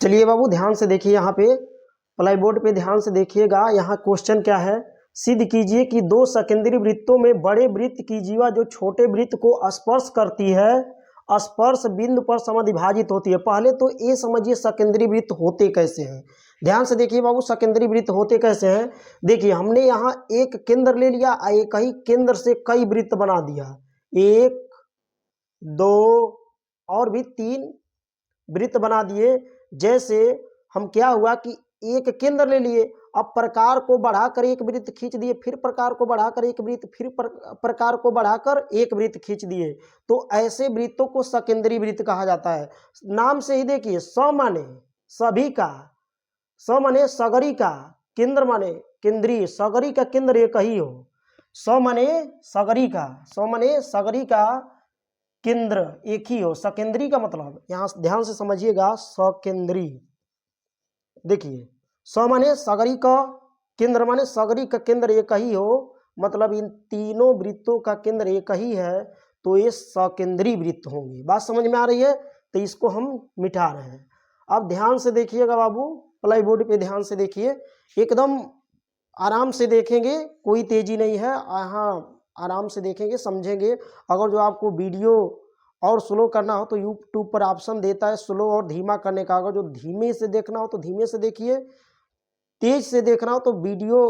चलिए बाबू ध्यान से देखिए, यहाँ पे प्लाई बोर्ड पे ध्यान से देखिएगा। यहाँ क्वेश्चन क्या है, सिद्ध कीजिए कि दो सकेंद्री वृत्तों में बड़े वृत्त की जीवा जो छोटे वृत्त को स्पर्श करती है स्पर्श बिंदु पर समद्विभाजित होती है। पहले तो ये समझिए सकेंद्री वृत्त होते कैसे हैं। ध्यान से देखिए बाबू, सकेंद्री वृत्त होते कैसे हैं। देखिए हमने यहाँ एक केंद्र ले लिया, एक ही केंद्र से कई वृत्त बना दिया, 1 2 और भी 3 वृत्त बना दिए। जैसे हम क्या हुआ कि एक केंद्र ले लिए, अब प्रकार को बढ़ाकर एक वृत्त खींच दिए, फिर प्रकार को बढ़ाकर एक वृत्त, फिर प्रकार को बढ़ाकर एक वृत्त खींच दिए। तो ऐसे वृत्तों को सकेंद्री वृत्त कहा जाता है। नाम से ही देखिए, स माने सभी का, स माने सगरी का, केंद्र माने केंद्रीय, सगरी का केंद्र एक ही हो। स माने सगरी का, स माने सगरी का केंद्र एक ही हो। सकेंद्री का मतलब यहां ध्यान से समझिएगा, सकेंद्री। देखिए स माने सगरी का, केंद्र माने सगरी का केंद्र एक ही हो, मतलब इन तीनों वृत्तों का केंद्र एक ही है, तो ये सकेंद्री वृत्त होंगे। बात समझ में आ रही है? तो इसको हम मिटा रहे हैं। अब ध्यान से देखिएगा बाबू, प्लाई बोर्ड पे ध्यान से देखिए, एकदम आराम से देखेंगे, कोई तेजी नहीं है। यहाँ आराम से देखेंगे, समझेंगे। अगर जो आपको वीडियो और स्लो करना हो तो यूट्यूब पर ऑप्शन देता है स्लो और धीमा करने का। अगर जो धीमे से देखना हो तो धीमे से देखिए, तेज से देखना हो तो वीडियो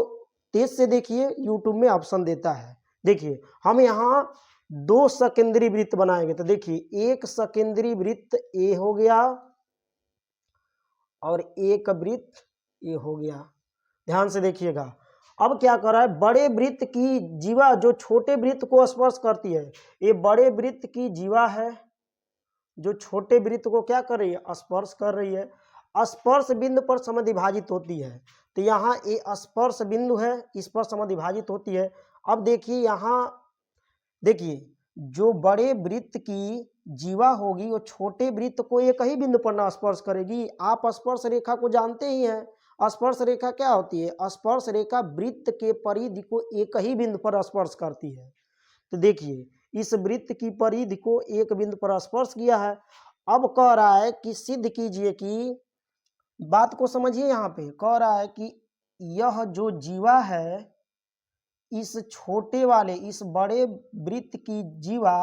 तेज से देखिए, यूट्यूब में ऑप्शन देता है। देखिए हम यहाँ दो सकेंद्री वृत्त बनाएंगे। तो देखिए एक सकेंद्री वृत्त ए हो गया और एक वृत्त ए हो गया। ध्यान से देखिएगा। अब क्या कर रहा है, बड़े वृत्त की जीवा जो छोटे वृत्त को स्पर्श करती है, ये बड़े वृत्त की जीवा है जो छोटे वृत्त को क्या कर रही है, स्पर्श कर रही है। स्पर्श बिंदु पर समद्विभाजित होती है। तो यहाँ ये स्पर्श बिंदु है, इस पर समद्विभाजित होती है। अब देखिए यहाँ देखिए, जो बड़े वृत्त की जीवा होगी वो छोटे वृत्त को एक ही बिंदु पर ना स्पर्श करेगी। आप स्पर्श रेखा को जानते ही हैं। स्पर्श रेखा क्या होती है, स्पर्श रेखा वृत्त के परिधि को एक ही बिंदु पर स्पर्श करती है। तो देखिए इस वृत्त की परिधि को एक बिंदु पर स्पर्श किया है। अब कह रहा है कि सिद्ध कीजिए कि, बात को समझिए, यहाँ पे कह रहा है कि यह जो जीवा है इस छोटे वाले, इस बड़े वृत्त की जीवा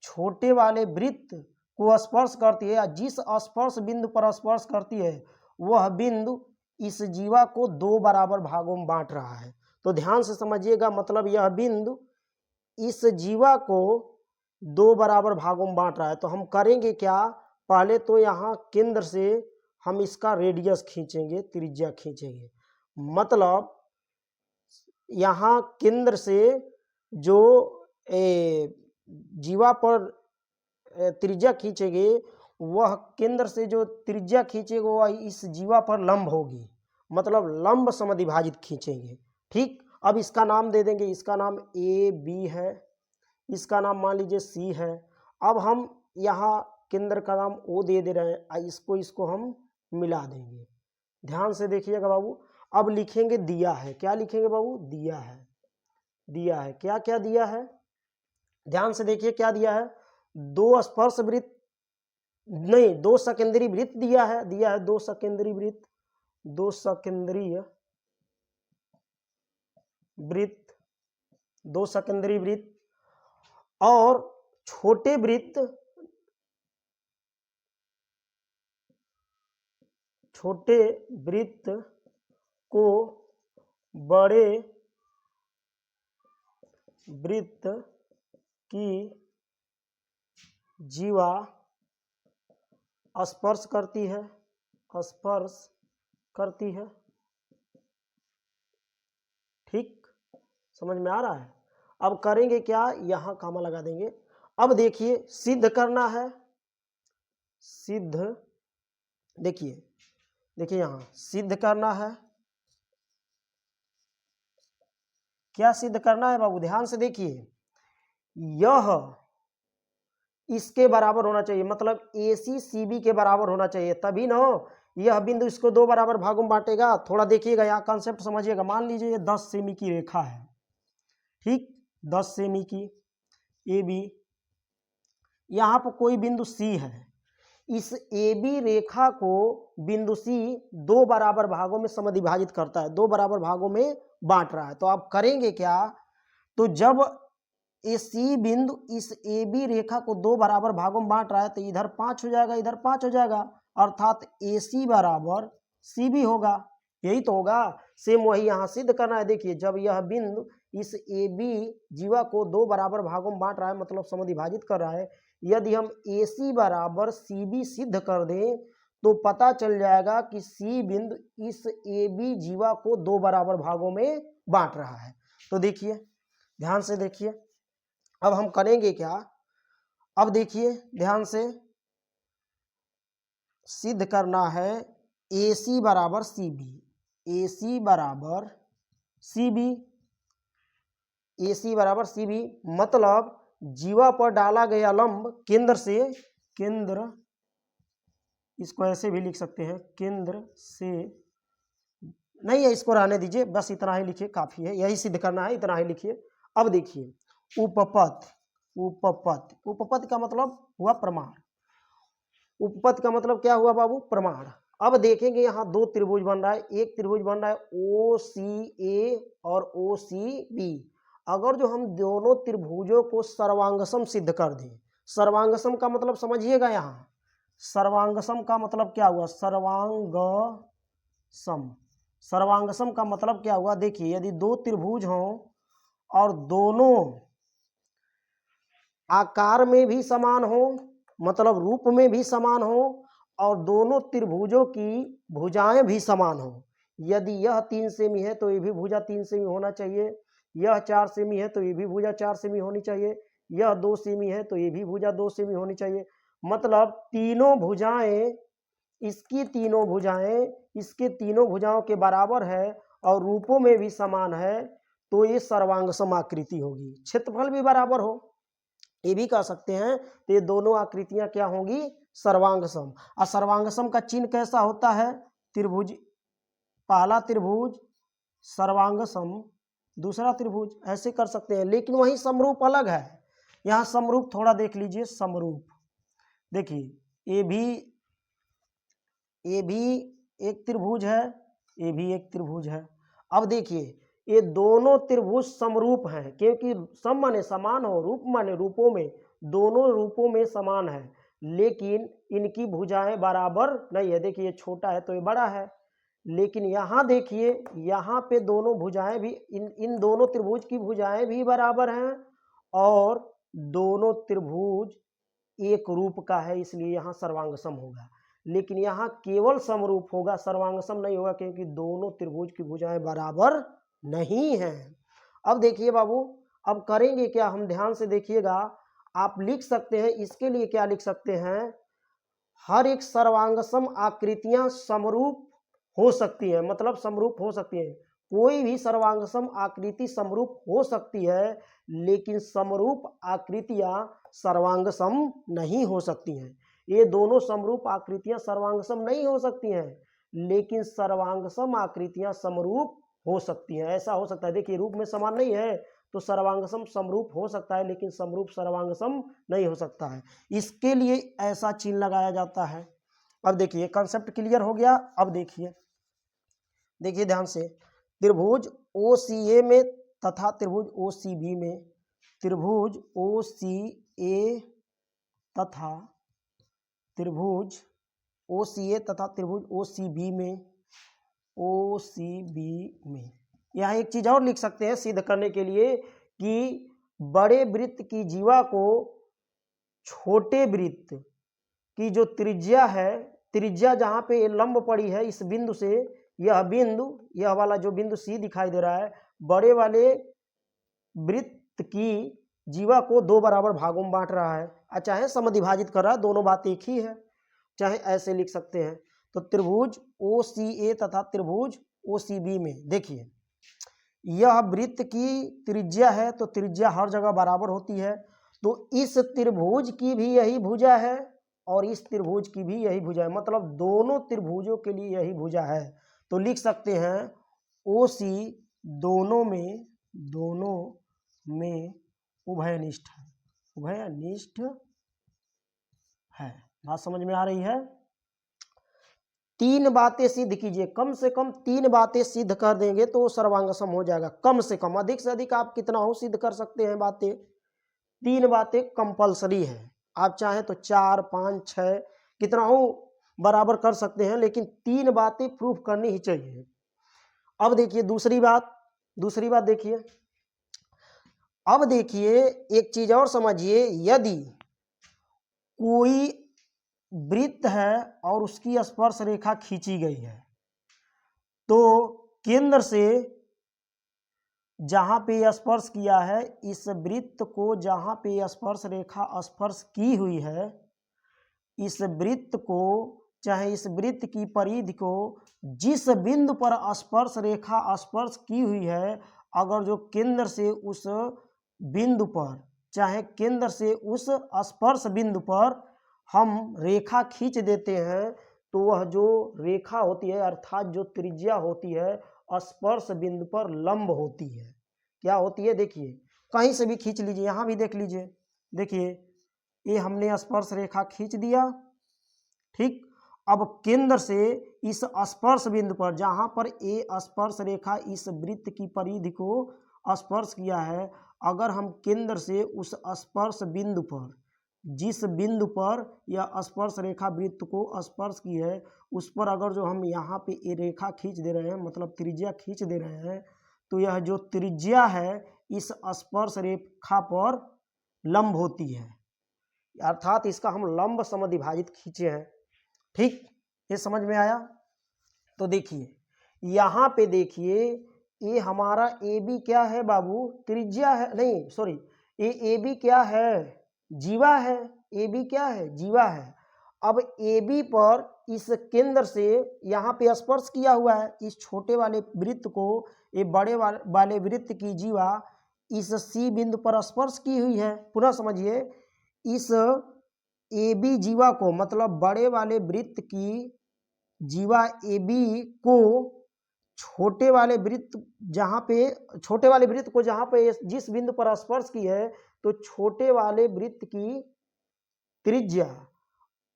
छोटे वाले वृत्त को स्पर्श करती है। जिस स्पर्श बिंदु पर स्पर्श करती है वह बिंदु इस जीवा को दो बराबर भागों में बांट रहा है। तो ध्यान से समझिएगा, मतलब यह बिंदु इस जीवा को दो बराबर भागों में बांट रहा है। तो हम करेंगे क्या, पहले तो यहाँ केंद्र से हम इसका रेडियस खींचेंगे, त्रिज्या खींचेंगे। मतलब यहाँ केंद्र से जो जीवा पर त्रिज्या खींचेंगे, वह केंद्र से जो त्रिज्या खींचेगा वह इस जीवा पर लंब होगी, मतलब लंब समद्विभाजित खींचेंगे। ठीक, अब इसका नाम दे देंगे, इसका नाम ए बी है, इसका नाम मान लीजिए सी है। अब हम यहाँ केंद्र का नाम ओ दे रहे हैं, इसको हम मिला देंगे। ध्यान से देखिएगा बाबू। अब लिखेंगे दिया है, क्या लिखेंगे बाबू, दिया है। दिया है, क्या क्या दिया है, ध्यान से देखिए क्या दिया है, दो स्पर्श वृत्त नहीं, दो सकेंद्री वृत्त दिया है, दो सकेंद्री वृत्त, दो सकेंद्रीय वृत्त, दो सकेंद्री वृत्त और छोटे वृत्त, छोटे वृत्त को बड़े वृत्त की जीवा स्पर्श करती है, स्पर्श करती है। ठीक, समझ में आ रहा है? अब करेंगे क्या, यहां कामा लगा देंगे। अब देखिए सिद्ध करना है, सिद्ध, देखिए देखिए यहां सिद्ध करना है। क्या सिद्ध करना है बाबू, ध्यान से देखिए, यह इसके बराबर होना चाहिए, मतलब AC CB के बराबर होना चाहिए, तभी ना यह बिंदु इसको दो बराबर भागों में बांटेगा। थोड़ा देखिएगा, यहाँ कॉन्सेप्ट समझिएगा। मान लीजिए ये 10 सेमी की रेखा है, ठीक, 10 सेमी की AB, यहाँ पर कोई बिंदु C है, इस AB रेखा को बिंदु C दो बराबर भागों में समद्विभाजित करता है, दो बराबर भागों में बांट रहा है। तो आप करेंगे क्या, तो जब ये C बिंदु इस AB रेखा को दो बराबर भागों में बांट रहा है तो इधर 5 हो जाएगा, इधर 5 हो जाएगा, अर्थात AC बराबर CB होगा। यही तो होगा। सेम वही यहाँ सिद्ध करना है। देखिए, जब यह बिंदु इस AB जीवा को दो बराबर भागों में बांट रहा है, मतलब समद्विभाजित कर रहा है, यदि हम AC बराबर CB सिद्ध कर दें तो पता चल जाएगा कि C बिंदु इस AB जीवा को दो बराबर भागों में बांट रहा है। तो देखिए, ध्यान से देखिए, अब हम करेंगे क्या, अब देखिए ध्यान से, सिद्ध करना है AC बराबर CB, AC बराबर CB, AC बराबर CB, मतलब जीवा पर डाला गया लंब केंद्र से, केंद्र, इसको ऐसे भी लिख सकते हैं, केंद्र से, नहीं है इसको रहने दीजिए, बस इतना ही लिखिए, काफी है, यही सिद्ध करना है, इतना ही लिखिए। अब देखिए, उपपथ, उपपथ, उपपथ का मतलब हुआ प्रमाण, उपपथ का मतलब क्या हुआ बाबू, प्रमाण। अब देखेंगे यहाँ दो त्रिभुज बन रहा है, एक त्रिभुज बन रहा है OCA और OCB। अगर जो हम दोनों त्रिभुजों को सर्वांगसम सिद्ध कर दें, सर्वांगसम का मतलब समझिएगा, यहाँ सर्वांगसम का मतलब क्या हुआ, सर्वांगसम, सर्वांगसम का मतलब क्या हुआ, देखिए यदि दो त्रिभुज हों और दोनों आकार में भी समान हो, मतलब रूप में भी समान हो, और दोनों त्रिभुजों की भुजाएं भी समान हो, यदि यह 3 सेमी है तो ये भी भुजा 3 सेमी होना चाहिए, यह 4 सेमी है तो ये भी भुजा 4 सेमी होनी चाहिए, यह 2 सेमी है तो ये भी भुजा 2 सेमी होनी चाहिए, मतलब तीनों भुजाएं, इसकी तीनों भुजाएं इसके तीनों भुजाओं के बराबर है और रूपों में भी समान है, तो ये सर्वांगसम आकृति होगी। क्षेत्रफल भी बराबर हो, ये भी कह सकते हैं। तो ये दोनों आकृतियां क्या होंगी, सर्वांगसम। और सर्वांगसम का चिन्ह कैसा होता है, त्रिभुज, पहला त्रिभुज सर्वांगसम, दूसरा त्रिभुज, ऐसे कर सकते हैं। लेकिन वही समरूप अलग है, यहाँ समरूप थोड़ा देख लीजिए, समरूप देखिए, ये भी एक त्रिभुज है, ये भी एक त्रिभुज है। अब देखिए, ये दोनों त्रिभुज समरूप हैं, क्योंकि सम माने समान हो, रूप माने रूपों में, दोनों रूपों में समान है, लेकिन इनकी भुजाएं बराबर नहीं है। देखिए, ये छोटा है तो ये बड़ा है, लेकिन यहाँ देखिए, यहाँ पे दोनों भुजाएं भी, इन दोनों त्रिभुज की भुजाएं भी बराबर हैं और दोनों त्रिभुज एक रूप का है, इसलिए यहाँ सर्वांगसम होगा। लेकिन यहाँ केवल समरूप होगा, सर्वांगसम नहीं होगा, क्योंकि दोनों त्रिभुज की भुजाएं बराबर नहीं है। अब देखिए बाबू, अब करेंगे क्या, हम ध्यान से देखिएगा, आप लिख सकते हैं, इसके लिए क्या लिख सकते हैं, हर एक सर्वांगसम आकृतियां समरूप हो सकती हैं, मतलब समरूप हो सकती हैं, कोई भी सर्वांगसम आकृति समरूप हो सकती है, लेकिन समरूप आकृतियां सर्वांगसम नहीं हो सकती हैं। ये दोनों समरूप आकृतियां सर्वांगसम नहीं हो सकती हैं, लेकिन सर्वांगसम आकृतियां समरूप हो सकती हैं। ऐसा हो सकता है, देखिए रूप में समान नहीं है तो सर्वांगसम समरूप हो सकता है, लेकिन समरूप सर्वांगसम नहीं हो सकता है, इसके लिए ऐसा चिन्ह लगाया जाता है। अब देखिए, कंसेप्ट क्लियर हो गया। अब देखिए, देखिए ध्यान से, त्रिभुज OCA में तथा त्रिभुज OCB में, त्रिभुज OCA तथा त्रिभुज OCA तथा त्रिभुज OCB में, OCB में यहाँ एक चीज और लिख सकते हैं सिद्ध करने के लिए कि बड़े वृत्त की जीवा को छोटे वृत्त की जो त्रिज्या है, त्रिज्या जहाँ पे लंब पड़ी है इस बिंदु से, यह बिंदु, यह वाला जो बिंदु C दिखाई दे रहा है, बड़े वाले वृत्त की जीवा को दो बराबर भागों में बांट रहा है, चाहे समद्विभाजित कर रहा है, दोनों बात एक ही है, चाहे ऐसे लिख सकते हैं। तो त्रिभुज OCA तथा त्रिभुज OCB में देखिए, यह वृत्त की त्रिज्या है, तो त्रिज्या हर जगह बराबर होती है, तो इस त्रिभुज की भी यही भुजा है और इस त्रिभुज की भी यही भुजा है, मतलब दोनों त्रिभुजों के लिए यही भुजा है। तो लिख सकते हैं OC दोनों में उभयनिष्ठ है, उभयनिष्ठ है। बात समझ में आ रही है? 3 बातें सिद्ध कीजिए, कम से कम 3 बातें सिद्ध कर देंगे तो वो सर्वांग सम हो जाएगा। कम से कम, अधिक से अधिक आप कितना हो सिद्ध कर सकते हैं बातें? 3 बातें कंपलसरी है। आप चाहें तो 4, 5, 6 कितना हो बराबर कर सकते हैं, लेकिन 3 बातें प्रूफ करनी ही चाहिए। अब देखिए दूसरी बात देखिए। अब देखिए एक चीज और समझिए, यदि कोई वृत्त है और उसकी स्पर्श रेखा खींची गई है, तो केंद्र से जहां पे स्पर्श किया है, इस वृत्त को जहां पे स्पर्श रेखा स्पर्श की हुई है, इस वृत्त को चाहे इस वृत्त की परिधि को जिस बिंदु पर स्पर्श रेखा स्पर्श की हुई है, अगर जो केंद्र से उस बिंदु पर चाहे केंद्र से उस स्पर्श बिंदु पर हम रेखा खींच देते हैं, तो वह जो रेखा होती है अर्थात जो त्रिज्या होती है स्पर्श बिंदु पर लंब होती है। क्या होती है? देखिए कहीं से भी खींच लीजिए, यहाँ भी देख लीजिए। देखिए ये हमने स्पर्श रेखा खींच दिया, ठीक। अब केंद्र से इस स्पर्श बिंदु पर जहां पर ये स्पर्श रेखा इस वृत्त की परिधि को स्पर्श किया है, अगर हम केंद्र से उस स्पर्श बिंदु पर जिस बिंदु पर यह स्पर्श रेखा वृत्त को स्पर्श की है, उस पर अगर जो हम यहाँ पे ये रेखा खींच दे रहे हैं, मतलब त्रिज्या खींच दे रहे हैं, तो यह जो त्रिज्या है इस स्पर्श रेखा पर लंब होती है, अर्थात इसका हम लंब समद्विभाजित खींचे हैं, ठीक। ये समझ में आया? तो देखिए यहाँ पे देखिए, ये हमारा ए बी क्या है बाबू? त्रिज्या है, नहीं सॉरी, ये ए बी क्या है? जीवा है। ए बी क्या है? जीवा है। अब ए बी पर इस केंद्र से यहाँ पे स्पर्श किया हुआ है, इस छोटे वाले वृत्त को ये बड़े वाले वृत्त की जीवा इस सी बिंदु पर स्पर्श की हुई है। पुनः समझिए, इस ए बी जीवा को, मतलब बड़े वाले वृत्त की जीवा ए बी को छोटे वाले वृत्त को जहां पे जिस बिंदु पर स्पर्श की है, तो छोटे वाले वृत्त की त्रिज्या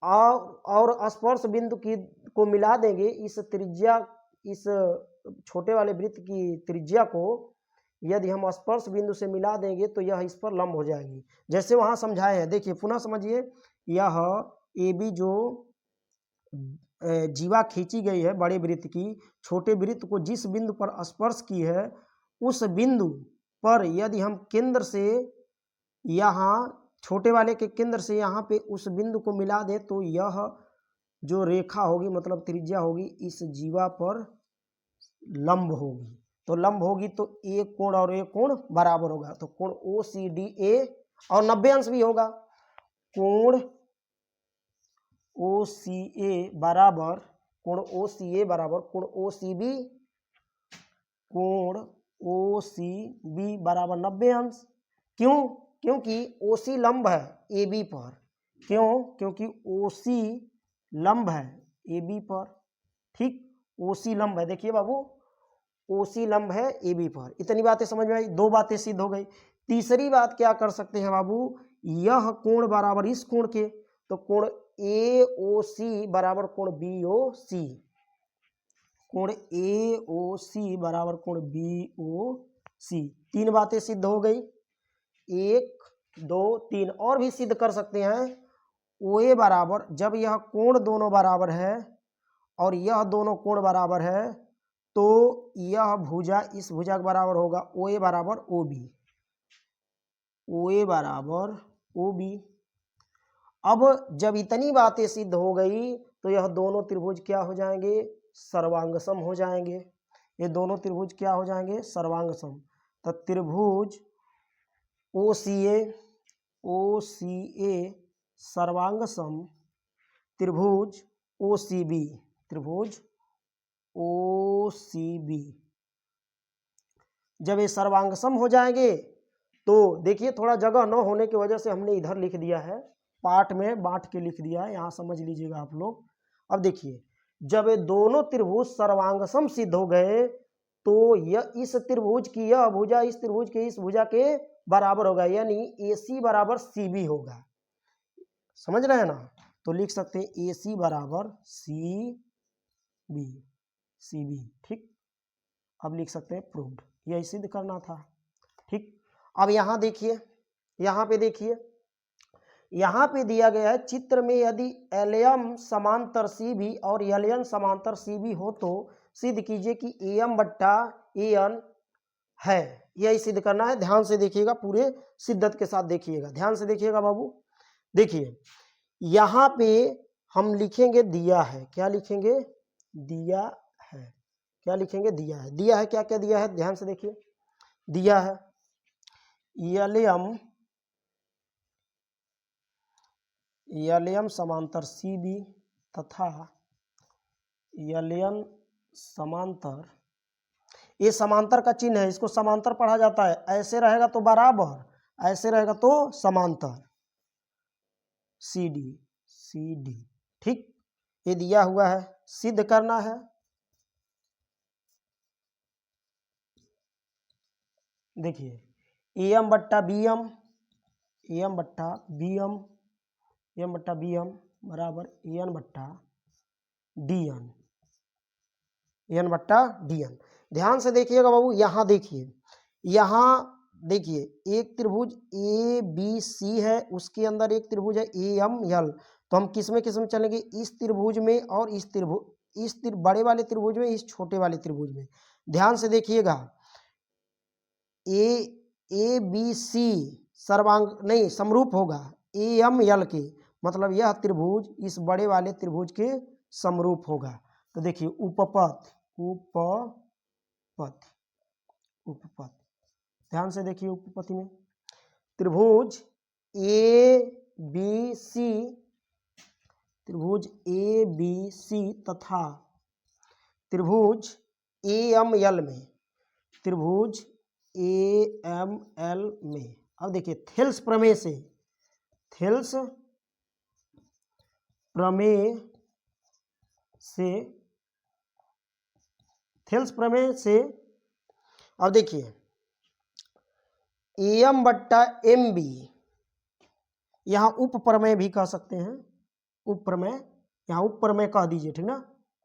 और स्पर्श बिंदु की को मिला देंगे, इस त्रिज्या इस छोटे वाले वृत्त की त्रिज्या को यदि हम स्पर्श बिंदु से मिला देंगे तो यह इस पर लंब हो जाएगी, जैसे वहां समझाए हैं। देखिए पुनः समझिए, यह ए बी जो जीवा खींची गई है बड़े वृत्त की, छोटे वृत्त को जिस बिंदु पर स्पर्श की है, उस बिंदु पर यदि हम केंद्र से यहाँ छोटे वाले के केंद्र से यहाँ पे उस बिंदु को मिला दे, तो यह जो रेखा होगी, मतलब त्रिज्या होगी, इस जीवा पर लंब होगी। तो लंब होगी तो एक कोण और एक कोण बराबर होगा, तो कोण ओ सी डी ए और 90 अंश भी होगा। कोण ओ सी ए बराबर कोण ओ सी ए बराबर कोण ओ सी बी, कोण ओ सी बी बराबर 90 अंश। क्यों? क्योंकि ओ सी लंब है ए बी पर। क्यों? क्योंकि ओ सी लंब है ए बी पर, ठीक। ओ सी लंब है, देखिए बाबू ओ सी लंब है ए बी पर। इतनी बातें समझ में आई, 2 बातें सिद्ध हो गई। तीसरी बात क्या कर सकते हैं बाबू, यह कोण बराबर इस कोण के, तो कोण ए ओ सी बराबर कोण बी ओ सी, कोण ए ओ सी बराबर कोण बी ओ सी। 3 बातें सिद्ध हो गई, 1 2 3 और भी सिद्ध कर सकते हैं। ओ ए बराबर, जब यह कोण दोनों बराबर है और यह दोनों कोण बराबर है, तो यह भुजा इस भुजा के बराबर होगा। ओ ए बराबर ओ बी, ओ ए बराबर ओ बी। अब जब इतनी बातें सिद्ध हो गई, तो यह दोनों त्रिभुज क्या हो जाएंगे? सर्वांगसम हो जाएंगे। ये दोनों त्रिभुज क्या हो जाएंगे? सर्वांगसम। तो त्रिभुज ओ सी ए सर्वांगसम, त्रिभुज ओ सी बी, त्रिभुज ओ सी बी जब ये सर्वांगसम हो जाएंगे, तो देखिए थोड़ा जगह न होने की वजह से हमने इधर लिख दिया है, पार्ट में बांट के लिख दिया है, यहाँ समझ लीजिएगा आप लोग। अब देखिए, जब ये दोनों त्रिभुज सर्वांगसम सिद्ध हो गए, तो यह इस त्रिभुज की यह भुजा इस त्रिभुज के इस भुजा के बराबर होगा, यानी AC बराबर CB होगा। समझ रहे हैं ना? तो लिख सकते हैं ए सी बराबर सी बी, ठीक। अब लिख सकते हैं प्रूव्ड, यही सिद्ध करना था, ठीक। अब यहाँ देखिए, यहाँ पे देखिए, यहाँ पे दिया गया है चित्र में यदि एलएम समांतर सी बी और एलएन समांतर सी बी हो तो सिद्ध कीजिए कि एम बट्टा एन है। यही सिद्ध करना है। ध्यान से देखिएगा, पूरे शिद्दत के साथ देखिएगा, ध्यान से देखिएगा बाबू। देखिए यहाँ पे हम लिखेंगे दिया है, क्या लिखेंगे, दिया है, क्या लिखेंगे, दिया है। दिया है, क्या क्या दिया है, ध्यान से देखिए। दिया है एलएम समांतर सी बी तथा एलएन समांतर, ये समांतर का चिन्ह है, इसको समांतर पढ़ा जाता है। ऐसे रहेगा तो बराबर, ऐसे रहेगा तो समांतर, सी डी, ठीक। ये दिया हुआ है, सिद्ध करना है। देखिए एम बट्टा बी एम, एम बट्टा बी एम, एम बट्टा बी एम बराबर एन बट्टा डी एन, एन बट्टा डी एन। ध्यान से देखिएगा बाबू, यहाँ देखिए, यहाँ देखिए एक त्रिभुज ए बी सी है, उसके अंदर एक त्रिभुज है ए एम एल। तो हम किस में चलेंगे, इस त्रिभुज में और इस त्रिभुज, इस बड़े वाले त्रिभुज में, इस छोटे वाले त्रिभुज में। ध्यान से देखिएगा, ए बी सी सर्वांग नहीं समरूप होगा ए एम एल के, मतलब यह त्रिभुज इस बड़े वाले त्रिभुज के समरूप होगा। तो देखिए उपपथ, उपपथ, उपपथ, ध्यान से देखिए, उपपथि में त्रिभुज ए बी सी, त्रिभुज ए बी सी तथा त्रिभुज ए एम एल में, त्रिभुज ए एम एल में। अब देखिए थेल्स प्रमेय से, थेल्स प्रमेय से, थेल्स प्रमेय से, अब देखिए एम बट्टा एम बी, यहाँ उप प्रमेय भी कह सकते हैं, उप प्रमेय, यहाँ उप प्रमेय कह दीजिए, ठीक ना,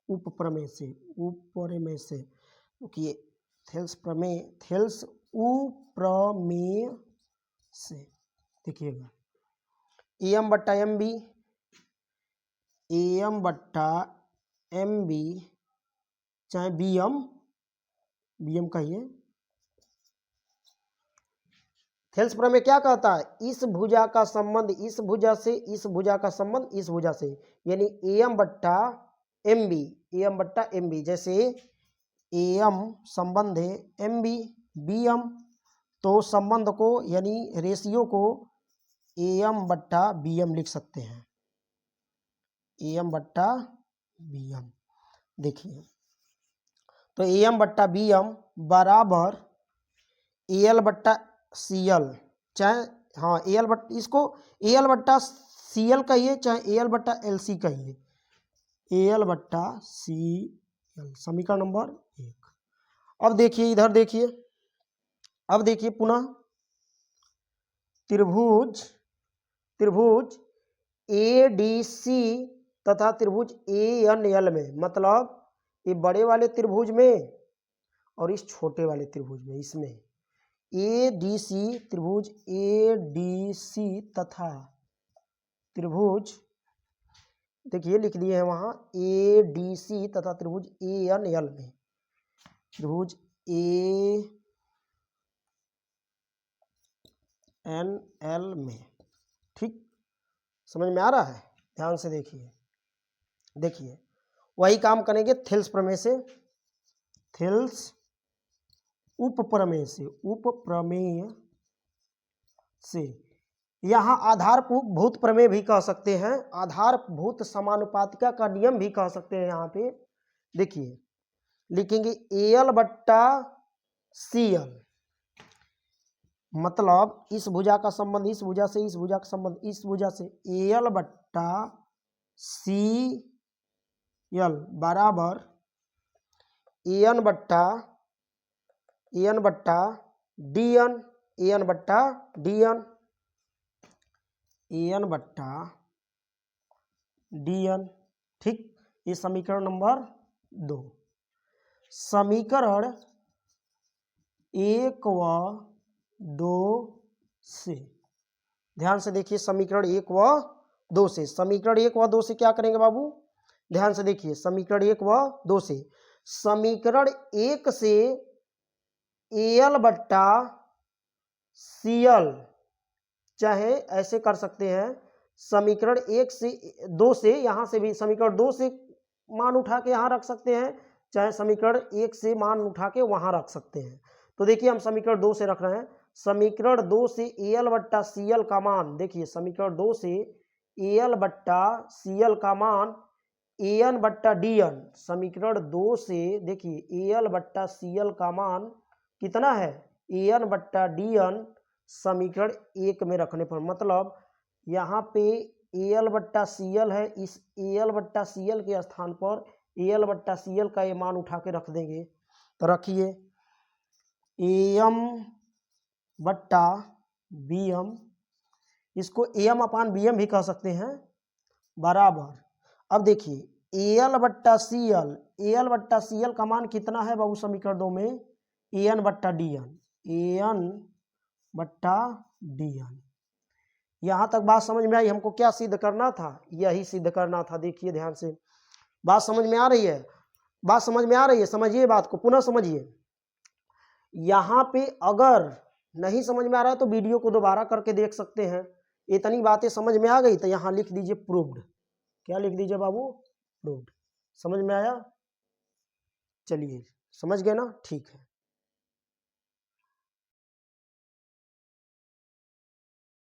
उप प्रमेय से, उप प्रमेय से, क्योंकि थेल्स प्रमेय, थेल्स उप्रमेय से, देखिएगा एम बट्टा एम बी, एम बट्टा एम बी, चाहे बी एम कहिए। थेल्स प्रमेय क्या कहता है, इस भुजा का संबंध इस भुजा से, इस भुजा का संबंध इस भुजा से, यानी एम बट्टा एम बी, एम बट्टा एम बी। जैसे एम संबंध है एम बी बी एम, तो संबंध को यानी रेशियो को एम बट्टा बी एम लिख सकते हैं, एम बट्टा बी एम। देखिए तो एम बट्टा बी एम बराबर एल बट्टा सी एल, चाहे हाँ एल बट, इसको एल बट्टा सी एल कहिए, चाहे एल बट्टा एल सी कहिए, एल बट्टा सी एल, समीकरण नंबर 1। अब देखिए इधर देखिए, अब देखिए पुनः त्रिभुज, त्रिभुज ए डी सी तथा त्रिभुज ए एन एल में, मतलब ये बड़े वाले त्रिभुज में और इस छोटे वाले त्रिभुज में, इसमें ए डी सी, त्रिभुज ए डी सी तथा त्रिभुज, देखिए लिख दिए हैं वहाँ ए डी सी तथा त्रिभुज ए एन एल में, त्रिभुज ए एन एल में, ठीक, समझ में आ रहा है। ध्यान से देखिए, देखिए वही काम करेंगे थेल्स प्रमेय से, थेल्स उप प्रमेय से, उप प्रमेय से। यहाँ आधारभूत प्रमेय भी कह सकते हैं, आधारभूत समानुपातिका का नियम भी कह सकते हैं। यहाँ पे देखिए लिखेंगे एल बट्टा सी एल, मतलब इस भुजा का संबंध इस भुजा से, इस भुजा का संबंध इस भुजा से, एल बट्टा सी एल बराबर एन बट्टा डी एन, एन बट्टा डी एन, एन बट्टा डी एन। ठीक, ये समीकरण नंबर 2। समीकरण 1 व 2 से, ध्यान से देखिए, समीकरण 1 व 2 से, समीकरण 1 व 2 से क्या करेंगे बाबू, ध्यान से देखिए, समीकरण 1 व 2 से, समीकरण 1 से एल बट्टा सीएल, चाहे ऐसे कर सकते हैं, समीकरण 1 से 2 से, यहां से भी समीकरण 2 से मान उठा के यहां रख सकते हैं, चाहे समीकरण 1 से मान उठा के वहां रख सकते हैं। तो देखिए हम समीकरण 2 से रख रहे हैं, समीकरण 2 से एल बट्टा सीएल का मान, देखिए समीकरण 2 से एल बट्टा सीएल का मान एन बट्टा डी एन, समीकरण 2 से देखिए एल बट्टा सीएल का मान कितना है, एन बट्टा डी एन, समीकरण 1 में रखने पर, मतलब यहाँ पे एल बट्टा सीएल है, इस एल बट्टा सीएल के स्थान पर एल बट्टा सीएल का ये मान उठा के रख देंगे। तो रखिए एम बट्टा बी एम, इसको एम अपान बी एम भी कह सकते हैं, बराबर, अब देखिए एल बट्टा सीएल, एल बट्टा सीएल का मान कितना है बाबू समीकरण 2 में, एन बट्टा डी एन, एन बट्टा डी एन। यहाँ तक बात समझ में आई, हमको क्या सिद्ध करना था, यही सिद्ध करना था। देखिए ध्यान से, बात समझ में आ रही है, बात समझ में आ रही है, समझिए बात को, पुनः समझिए। यहाँ पे अगर नहीं समझ में आ रहा है तो वीडियो को दोबारा करके देख सकते हैं। इतनी बातें समझ में आ गई तो यहाँ लिख दीजिए प्रूव्ड। क्या लिख दीजिए बाबू, प्रूव्ड। समझ में आया, चलिए समझ गए ना, ठीक है।